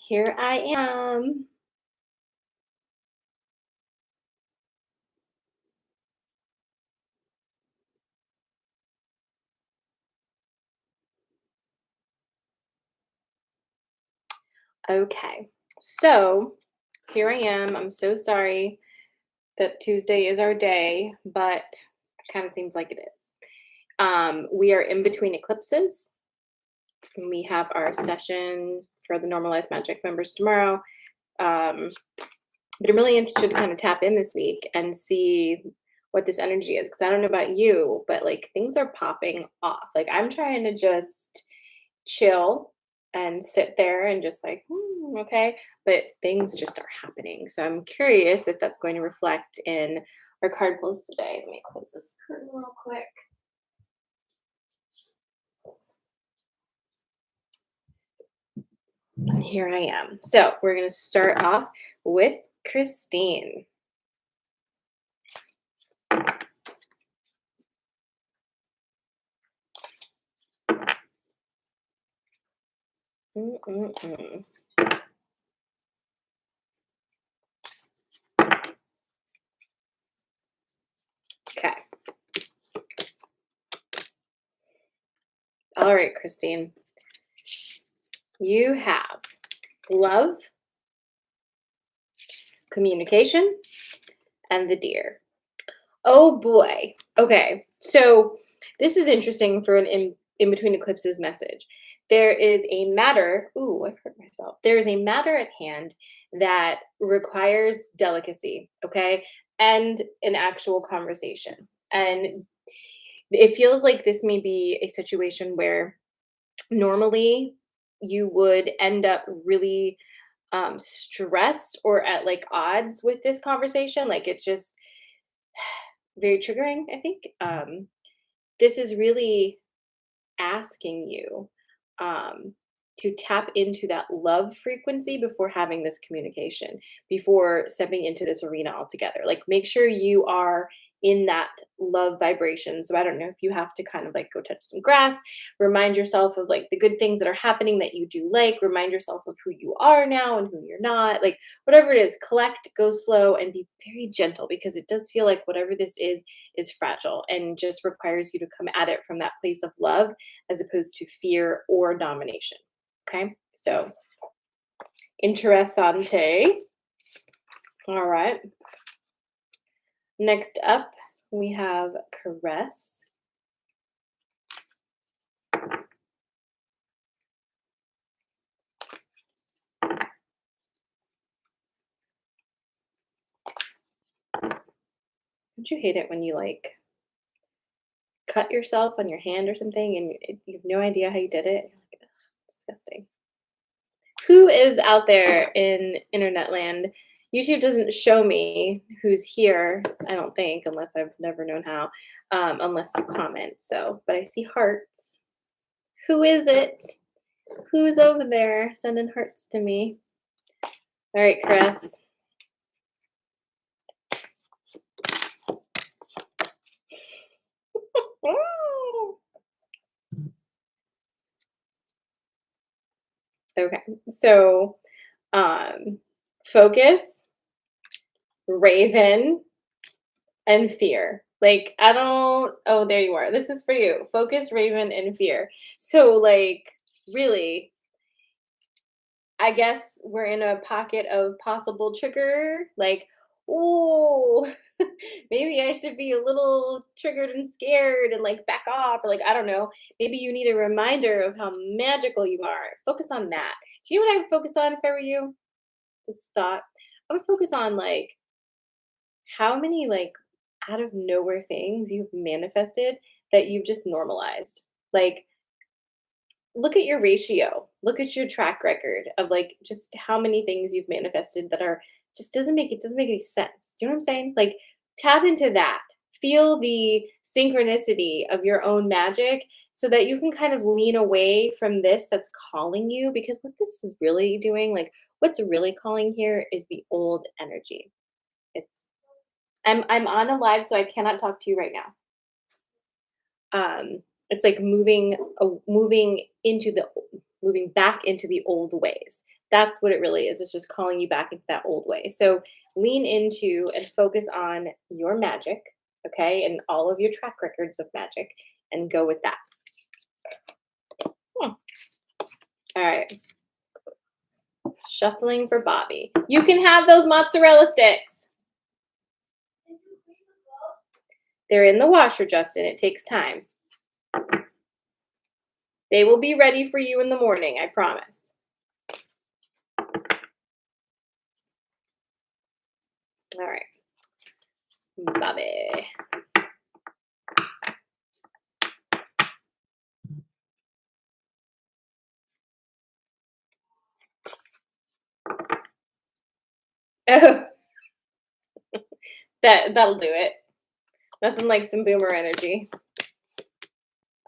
Here I am. Okay. So here I am. I'm so sorry that Tuesday is our day, but it kind of seems like it is. We are in between eclipses. And we have our session for the Normalized Magic members tomorrow. Um, but I'm really interested to kind of tap in this week and see what this energy is. Because I don't know about you, but like things are popping off. Like I'm trying to just chill and sit there and just like, okay. But things just are happening. So I'm curious if that's going to reflect in our card pulls today. Let me close this curtain real quick. And here I am. So we're going to start off with Christine. Mm-mm-mm. Okay. All right, Christine. You have love, communication, and the deer. Oh boy. Okay. So this is interesting for an in between eclipses message. There is a matter. Ooh, I hurt myself. There is a matter at hand that requires delicacy, okay, and an actual conversation. And it feels like this may be a situation where normally you would end up really stressed or at like odds with this conversation. Like it's just very triggering, I think. This is really asking you um, to tap into that love frequency before having this communication, before stepping into this arena altogether. Like, make sure you are in that love vibration. So, I don't know if you have to kind of like go touch some grass, remind yourself of like the good things that are happening that you do like, remind yourself of who you are now and who you're not. Like, whatever it is, collect, go slow, and be very gentle because it does feel like whatever this is fragile and just requires you to come at it from that place of love as opposed to fear or domination. Okay, so interessante. All right. Next up, we have Caress. Don't you hate it when you like cut yourself on your hand or something and you have no idea how you did it? You're like, ugh, disgusting. Who is out there in internet land? YouTube doesn't show me who's here, I don't think, unless I've never known how, unless you comment. So, but I see hearts. Who is it? Who's over there sending hearts to me? All right, Chris. Okay, so focus, Raven, and fear. Like, I don't, oh, there you are. This is for you. Focus, Raven, and fear. So, like, really, I guess we're in a pocket of possible trigger. Like, oh, maybe I should be a little triggered and scared and like back off. Or like, I don't know. Maybe you need a reminder of how magical you are. Focus on that. Do you know what I would focus on if I were you? This thought. I would focus on like how many like out of nowhere things you've manifested that you've just normalized. Like, look at your ratio. Look at your track record of like just how many things you've manifested that are just doesn't make any sense. Do you know what I'm saying? Like, tap into that. Feel the synchronicity of your own magic so that you can kind of lean away from this that's calling you, because what this is really doing, like what's really calling here is the old energy. It's I'm on a live, so I cannot talk to you right now. It's like moving into the moving back into the old ways. That's what it really is. It's just calling you back into that old way. So lean into and focus on your magic, okay, and all of your track records of magic, and go with that. Hmm. All right. Shuffling for Bobby. You can have those mozzarella sticks. They're in the washer, Justin. It takes time. They will be ready for you in the morning, I promise. All right. Bobby. Oh, that'll do it. Nothing like some boomer energy.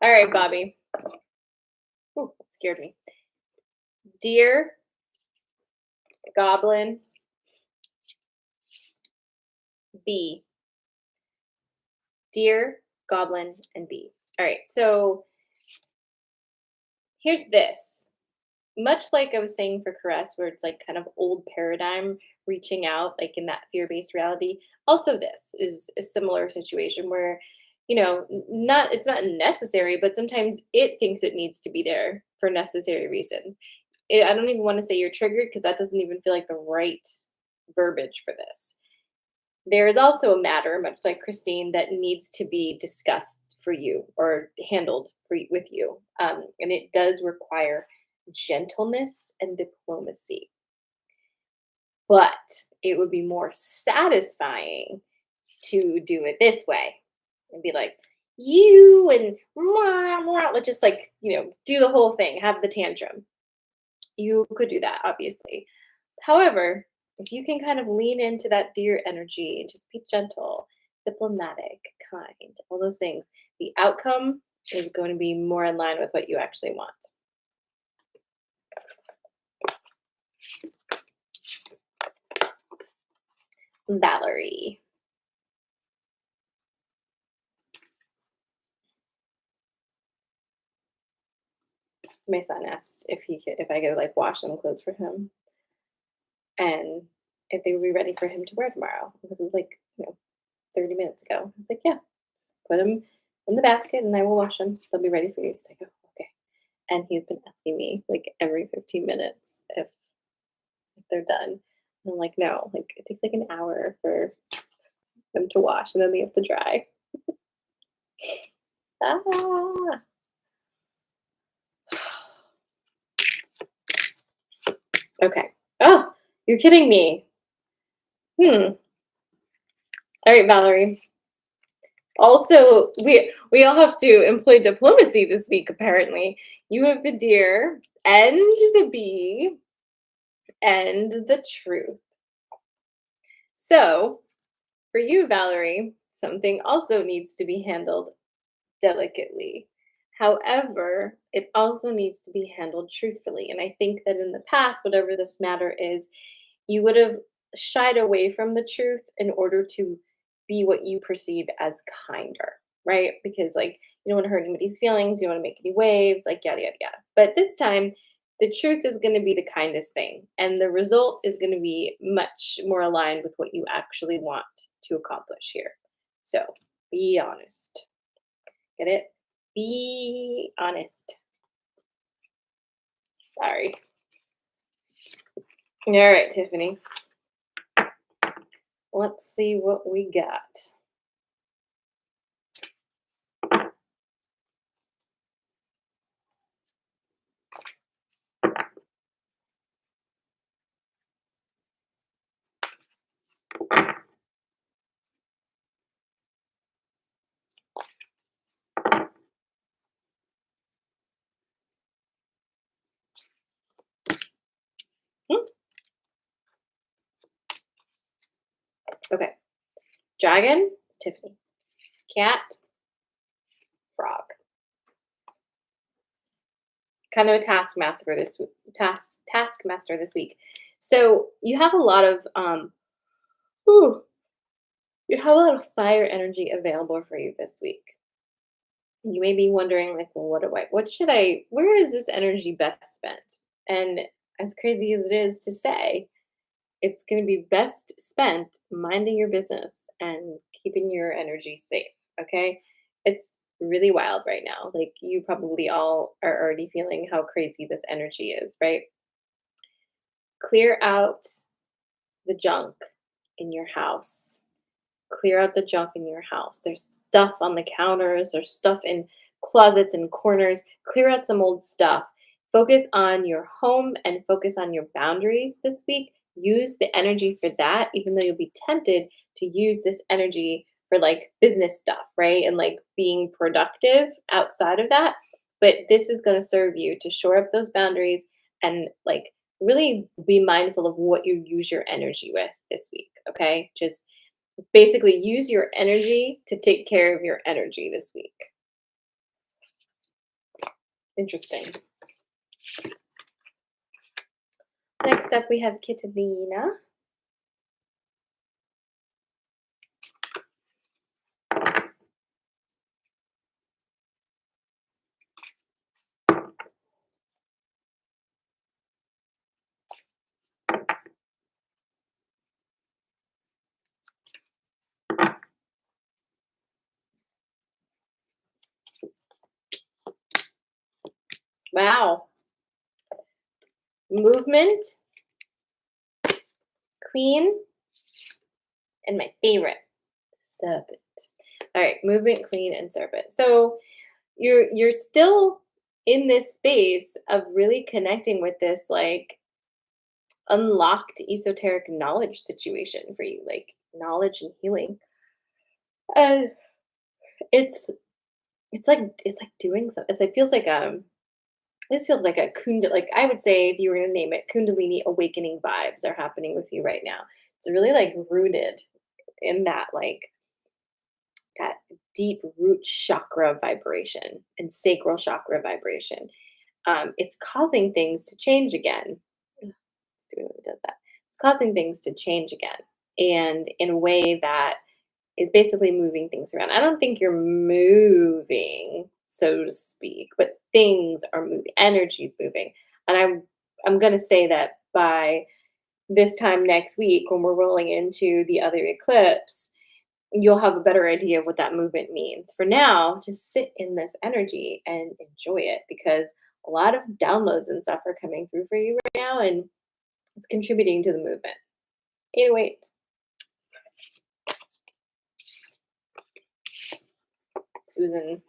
All right, Bobby. Ooh, that scared me. Deer, goblin, bee. Deer, goblin, and bee. All right, so here's this. Much like I was saying for Karess, where it's like kind of old paradigm reaching out, like in that fear-based reality. Also, this is a similar situation where, not it's not necessary, but sometimes it thinks it needs to be there for necessary reasons. I don't even want to say you're triggered because that doesn't even feel like the right verbiage for this. There is also a matter, much like Christine, that needs to be discussed for you or handled with you. And it does require gentleness and diplomacy. But it would be more satisfying to do it this way and be like, you and let's just like, do the whole thing, have the tantrum. You could do that, obviously. However, if you can kind of lean into that deer energy and just be gentle, diplomatic, kind, all those things, the outcome is going to be more in line with what you actually want. Valerie. My son asked if I could like wash some clothes for him and if they would be ready for him to wear tomorrow. This was like, 30 minutes ago. I was like, yeah, just put them in the basket and I will wash them. They'll be ready for you. He's like, oh, okay. And he's been asking me like every 15 minutes if they're done. And I'm like, no, like it takes like an hour for them to wash and then they have to dry. Ah. Okay. Oh, you're kidding me. All right, Valerie. Also, we all have to employ diplomacy this week, apparently. You have the deer and the bee and the truth. So, for you, Valerie, something also needs to be handled delicately. However, it also needs to be handled truthfully. And I think that in the past, whatever this matter is, you would have shied away from the truth in order to be what you perceive as kinder, right? Because like you don't want to hurt anybody's feelings, you don't want to make any waves, like yada yada yada. But this time, the truth is going to be the kindest thing, and the result is going to be much more aligned with what you actually want to accomplish here. So be honest. Get it? Be honest. Sorry. All right, Tiffany. Let's see what we got. Okay. Dragon, it's Tiffany. Cat, frog. Kind of a taskmaster this week. So you have a lot of you have a lot of fire energy available for you this week. You may be wondering, like, well, where is this energy best spent? And as crazy as it is to say, it's going to be best spent minding your business and keeping your energy safe. Okay. It's really wild right now. Like, you probably all are already feeling how crazy this energy is, right? Clear out the junk in your house. Clear out the junk in your house. There's stuff on the counters, there's stuff in closets and corners. Clear out some old stuff. Focus on your home and focus on your boundaries this week. Use the energy for that, even though you'll be tempted to use this energy for like business stuff, right? And like being productive outside of that. But this is going to serve you to shore up those boundaries and like really be mindful of what you use your energy with this week. Okay. Just basically use your energy to take care of your energy this week. Interesting. Next up, we have Kitalena. Wow. Movement, queen, and my favorite, serpent. All right, movement, queen, and serpent. So you're still in this space of really connecting with this like unlocked esoteric knowledge situation for you, like knowledge and healing. Uh, it's it's like doing something. It feels like this feels like a like I would say if you were gonna name it, Kundalini awakening vibes are happening with you right now. It's really like rooted in that deep root chakra vibration and sacral chakra vibration. It's causing things to change again. Ugh, let's do it does that. It's causing things to change again, and in a way that is basically moving things around. I don't think you're moving, so to speak, but things are moving, energy's moving. And I'm gonna say that by this time next week when we're rolling into the other eclipse, you'll have a better idea of what that movement means. For now, just sit in this energy and enjoy it because a lot of downloads and stuff are coming through for you right now and it's contributing to the movement. 808. Susan.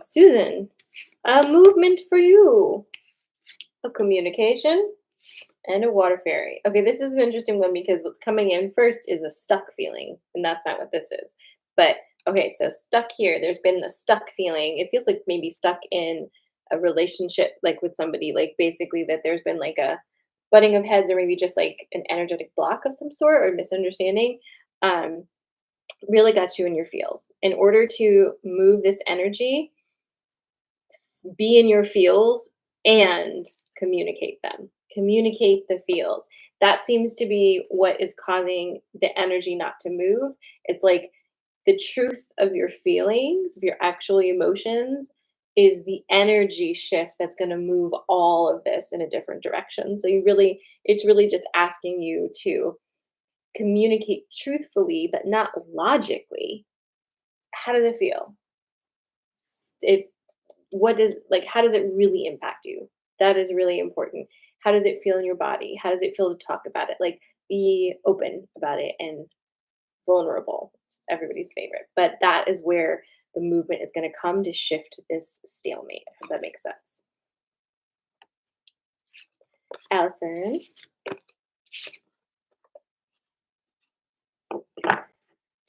Susan, a movement for you. A communication and a water fairy. Okay, this is an interesting one because what's coming in first is a stuck feeling, and that's not what this is. But okay, so stuck here, there's been a stuck feeling. It feels like maybe stuck in a relationship, like with somebody, like basically that there's been like a butting of heads or maybe just like an energetic block of some sort or misunderstanding. Um, really got you in your feels. In order to move this energy, be in your feels and communicate them. Communicate the feels. That seems to be what is causing the energy not to move. It's like the truth of your feelings, of your actual emotions, is the energy shift that's going to move all of this in a different direction. So it's really just asking you to communicate truthfully, but not logically. How does it feel? It what does like how does it really impact you? That is really important. How does it feel in your body? How does it feel to talk about it? Like, be open about it and vulnerable. It's everybody's favorite, but that is where the movement is going to come to shift this stalemate, if that makes sense. Allison,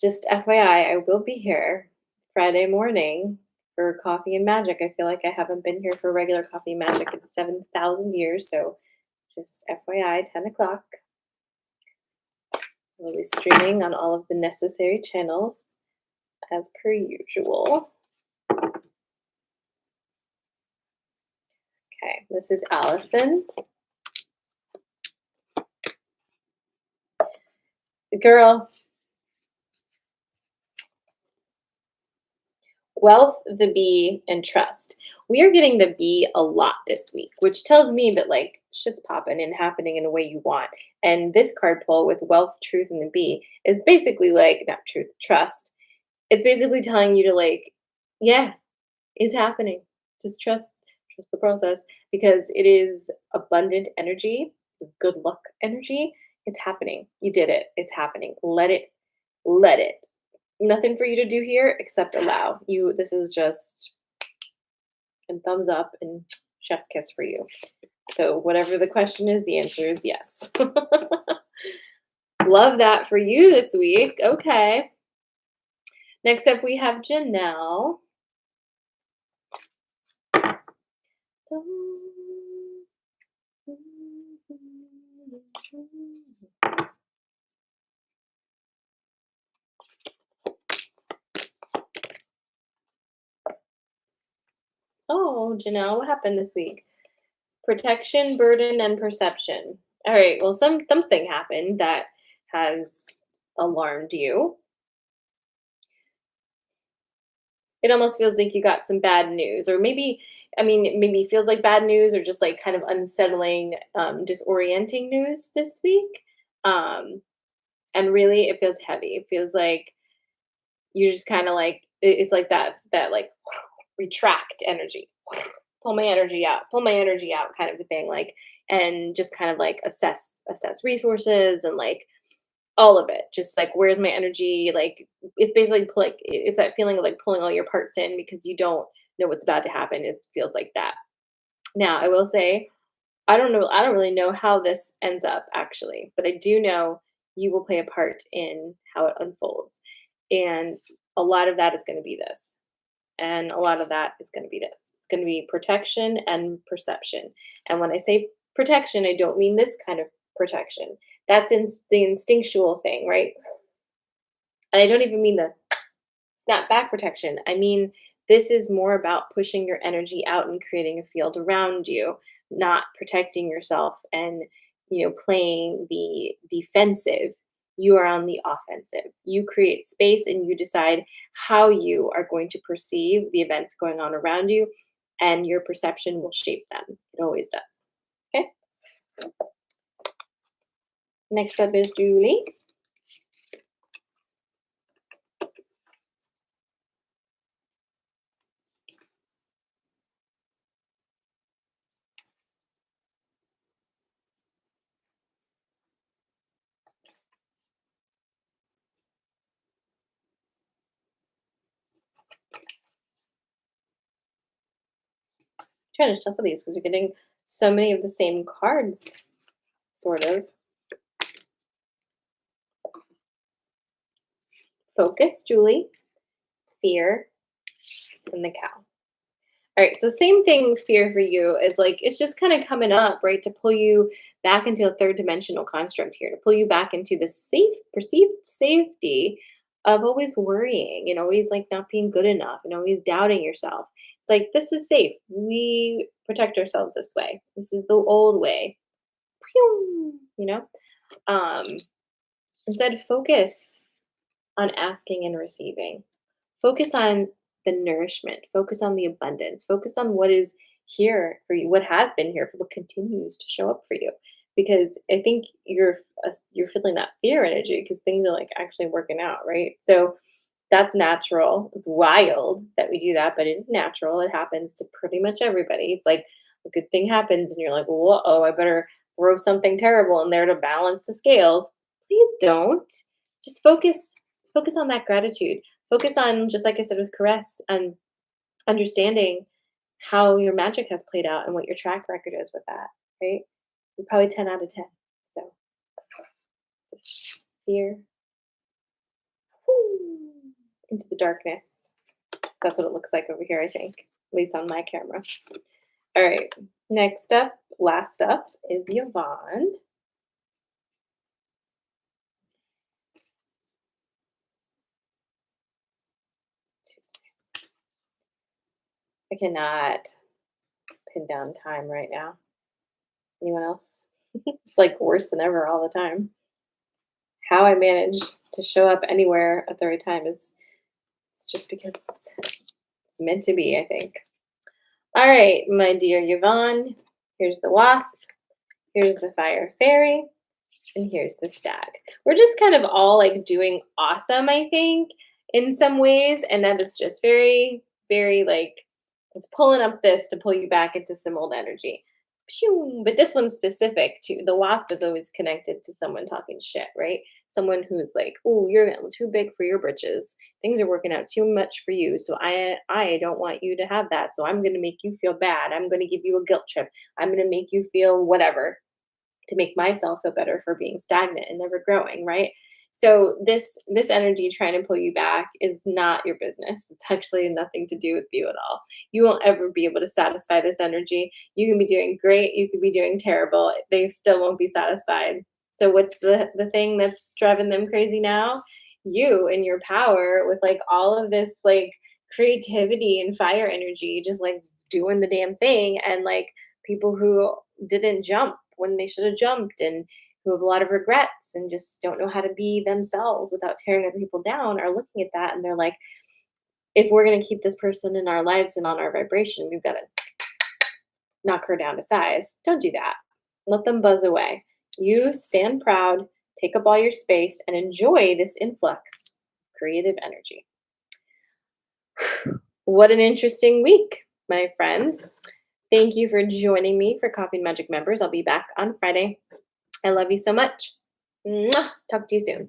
just FYI, I will be here Friday morning for Coffee and Magic. I feel like I haven't been here for regular Coffee and Magic in 7,000 years. So just FYI, 10 o'clock. We'll be streaming on all of the necessary channels as per usual. Okay, this is Allison. Girl. Wealth, the bee, and trust. We are getting the bee a lot this week, which tells me that like shit's popping and happening in a way you want. And this card pull with wealth, truth, and the bee is basically like not truth, trust. It's basically telling you to like, yeah, it's happening. Just trust the process because it is abundant energy. It's good luck energy. It's happening. You did it. It's happening. Let it. Nothing for you to do here except allow. This is just and thumbs up and chef's kiss for you. So whatever the question is, the answer is yes. Love that for you this week. Okay. Next up we have Jenell. Oh, Jenell, what happened this week? Protection, burden, and perception. All right, well, something happened that has alarmed you. It almost feels like you got some bad news, or maybe, I mean, maybe it feels like bad news, or just like kind of unsettling, disorienting news this week. Um, and really, it feels heavy. It feels like you're just kind of like it's like that like retract energy, pull my energy out, kind of a thing. Like, and just kind of like assess resources and like all of it. Just like where's my energy? Like it's basically like it's that feeling of like pulling all your parts in because you don't know what's about to happen. It feels like that. Now, I will say, I don't know, I don't really know how this ends up actually, but I do know you will play a part in how it unfolds. And a lot of that is going to be this. And a lot of that is going to be this. It's going to be protection and perception. And when I say protection, I don't mean this kind of protection. That's the instinctual thing, right? And I don't even mean the snap back protection. I mean, this is more about pushing your energy out and creating a field around you, not protecting yourself and, playing the defensive. You are on the offensive. You create space and you decide how you are going to perceive the events going on around you, and your perception will shape them. It always does. Okay. Next up is Julie. Trying to shuffle these because you're getting so many of the same cards, sort of. Focus, Julie. Fear, and the cow. All right, so same thing, fear for you is like it's just kind of coming up, right, to pull you back into a third dimensional construct here, to pull you back into the perceived safety of always worrying and always like not being good enough and always doubting yourself. It's like this is safe. We protect ourselves this way. This is the old way. Pew, Um, Instead, focus on asking and receiving. Focus on the nourishment, focus on the abundance, focus on what is here for you, what has been here, for what continues to show up for you. Because I think you're feeling that fear energy because things are like actually working out, right? So that's natural. It's wild that we do that, but it is natural. It happens to pretty much everybody. It's like a good thing happens, and you're like, "Whoa, oh, I better throw something terrible in there to balance the scales." Please don't. Just focus on that gratitude. Focus on, just like I said with Karess, and understanding how your magic has played out and what your track record is with that, right? You're probably 10 out of 10. So just fear into the darkness. That's what it looks like over here, I think, at least on my camera. All right. Next up, last up is Yvonne. I cannot pin down time right now. Anyone else? It's like worse than ever all the time. How I manage to show up anywhere at the right time is it's just because it's meant to be, I think. All right, my dear Yvonne, here's the wasp, here's the fire fairy, and here's the stag. We're just kind of all like doing awesome, I think, in some ways, and that is just very, very like it's pulling up this to pull you back into some old energy. Pshoo. But this one's specific to the wasp is always connected to someone talking shit, right? Someone who's like, "Oh, you're too big for your britches. Things are working out too much for you, so I don't want you to have that. So I'm going to make you feel bad. I'm going to give you a guilt trip. I'm going to make you feel whatever." To make myself feel better for being stagnant and never growing, right? So this energy trying to pull you back is not your business. It's actually nothing to do with you at all. You won't ever be able to satisfy this energy. You can be doing great, you could be doing terrible. They still won't be satisfied. So what's the thing that's driving them crazy now? You and your power with like all of this like creativity and fire energy just like doing the damn thing and like people who didn't jump when they should have jumped and who have a lot of regrets and just don't know how to be themselves without tearing other people down are looking at that and they're like, if we're going to keep this person in our lives and on our vibration, we've got to knock her down to size. Don't do that. Let them buzz away. You stand proud, take up all your space, and enjoy this influx of creative energy. What an interesting week, my friends. Thank you for joining me for Coffee and Magic Members. I'll be back on Friday. I love you so much. Mwah! Talk to you soon.